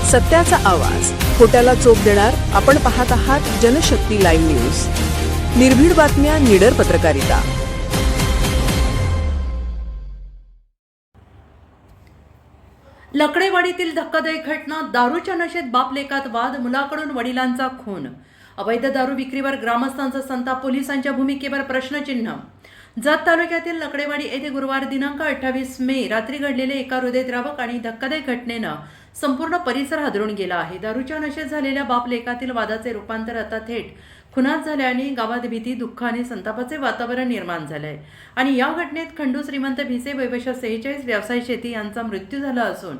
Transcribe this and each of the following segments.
सत्याचा आवाज, खोट्याला चोप देणार. आपण पाहत आहात जनशक्ती लाईव्ह न्यूज. निर्भीड बातम्या, निडर पत्रकारिता. लकडेवाडीतील धक्कादायक घटना. दारूच्या नशेत बाप लेकात वाद, मुलाकडून वडिलांचा खून. अवैध दारू विक्रीवर ग्रामस्थांचा संताप, पोलिसांच्या भूमिकेवर प्रश्नचिन्ह. जत तालुक्यातील लकडेवाडी येथे गुरुवार दिनांक 28 मे रात्री घडलेले एका हृदयद्रावक आणि धक्कादायक घटनेनं संपूर्ण परिसर हादरून गेला आहे. दारूच्या नशेत झालेल्या बाप लेकातील वादाचे रूपांतर आता थेट खुनात झाल्याने गावात भीती, दुःख आणि संतापाचे वातावरण निर्माण झालंय. आणि या घटनेत खंडू श्रीमंत भिसे वय वर्ष 46, व्यवसाय शेती यांचा मृत्यू झाला असून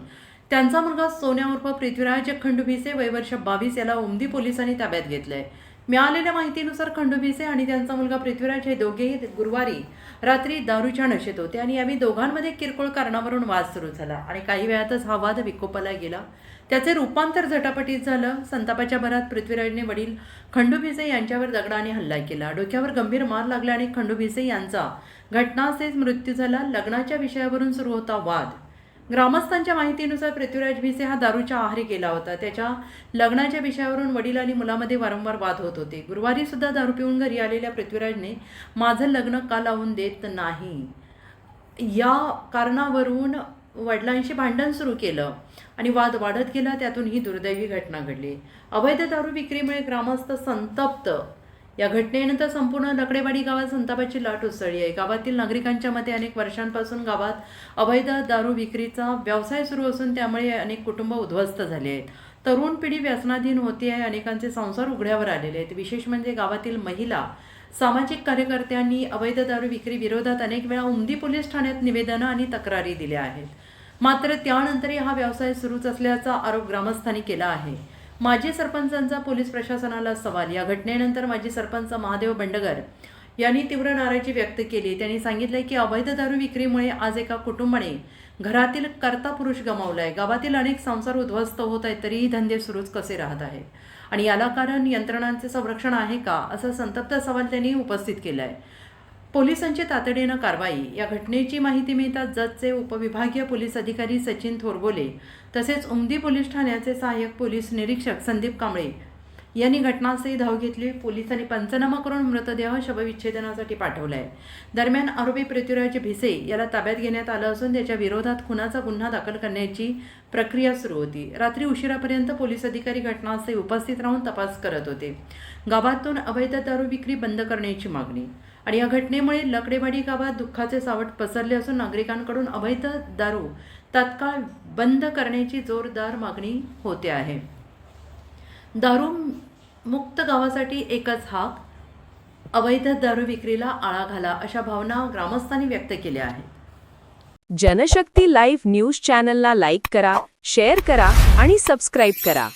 त्यांचा मुलगा सोन्या उर्फ पृथ्वीराज खंडू भिसे वय वर्ष 22 याला उमदी पोलिसांनी ताब्यात घेतलंय. मिळालेल्या माहितीनुसार खंडू भिसे आणि त्यांचा मुलगा पृथ्वीराज हे दोघेही गुरुवारी रात्री दारूच्या नशेत होते आणि यावेळी दोघांमध्ये किरकोळ कारणावरून वाद सुरू झाला आणि काही वेळातच हा वाद विकोपाला गेला. त्याचे रूपांतर झटापटीत झालं. संतापाच्या भरात पृथ्वीराजने वडील खंडू भिसे यांच्यावर दगडाने हल्ला केला. डोक्यावर गंभीर मार लागला आणि खंडू भिसे यांचा घटनास्थळीच मृत्यू झाला. लग्नाच्या विषयावरून सुरू होता वाद. ग्रामस्थांच्या माहितीनुसार पृथ्वीराज भिसे हा दारूच्या आहारी गेला होता. त्याच्या लग्नाच्या विषयावरून वडील आणि मुलामध्ये वारंवार वाद होत होते. गुरुवारी सुद्धा दारू पिऊन घरी आलेल्या पृथ्वीराजने माझं लग्न का लावून देत नाही या कारणावरून वडिलांशी भांडण सुरू केलं आणि वाद वाढत गेला. त्यातून ही दुर्दैवी घटना घडली. अवैध दारू विक्रीमुळे ग्रामस्थ संतप्त. या घटनेनंतर संपूर्ण लकडेवाडी गावात संतापाची लाट उसळली आहे. गावातील नागरिकांच्या मते अनेक वर्षांपासून गावात अवैध दारू विक्रीचा व्यवसाय सुरू असून त्यामुळे अनेक कुटुंब उद्ध्वस्त झाले आहेत. तरुण पिढी व्यसनाधीन होती आहे. अनेकांचे संसार उघड्यावर आलेले आहेत. विशेष म्हणजे गावातील महिला, सामाजिक कार्यकर्त्यांनी अवैध दारू विक्री विरोधात अनेक वेळा उमदी पोलीस ठाण्यात निवेदनं आणि तक्रारी दिल्या आहेत. मात्र त्यानंतरही हा व्यवसाय सुरूच असल्याचा आरोप ग्रामस्थांनी केला आहे. माजी सरपंचांचा पोलीस प्रशासनाला सवाल. या घटनेनंतर माजी सरपंच महादेव बंडगर यांनी तीव्र नाराजी व्यक्त केली. त्यांनी सांगितले की अवैध दारू विक्रीमुळे आज एका कुटुंबाने घरातील कर्ता पुरुष गमावलाय. गावातील अनेक संसार उद्ध्वस्त होत आहेत, तरीही धंदे सुरूच कसे राहत आहेत आणि याला कारण यंत्रणांचे संरक्षण आहे का, असा संतप्त सवाल त्यांनी उपस्थित केलाय. पोलिसांची तातडीनं कारवाई. या घटनेची माहिती मिळताच जतचे उपविभागीय पोलीस अधिकारी सचिन थोरबोले तसेच उमदी पोलीस ठाण्याचे सहाय्यक पोलीस निरीक्षक संदीप कांबळे यांनी घटनास्थळी धाव घेतली. पोलिसांनी पंचनामा करून मृतदेह शवविच्छेदनासाठी पाठवलाय. दरम्यान आरोपी पृथ्वीराज भिसे याला ताब्यात घेण्यात आलं असून त्याच्या विरोधात खुनाचा गुन्हा दाखल करण्याची प्रक्रिया सुरू होती. रात्री उशिरापर्यंत पोलीस अधिकारी घटनास्थळी उपस्थित राहून तपास करत होते. गावातून अवैध दारू विक्री बंद करण्याची मागणी. आणि या घटनेमुळे लकडेवाडी गावात दुःखाचे सावट पसरले असून नागरिकांकडून अवैध दारू तात्काळ बंद करण्याची जोरदार मागणी होते आहे. दारू मुक्त गावासाठी एकच हाक, अवैध दारू विक्रीला आळा घाला, अशा भावना ग्रामस्थांनी व्यक्त केल्या आहेत. जनशक्ती लाईव्ह न्यूज चॅनलला लाईक करा, शेअर करा आणि सबस्क्राईब करा.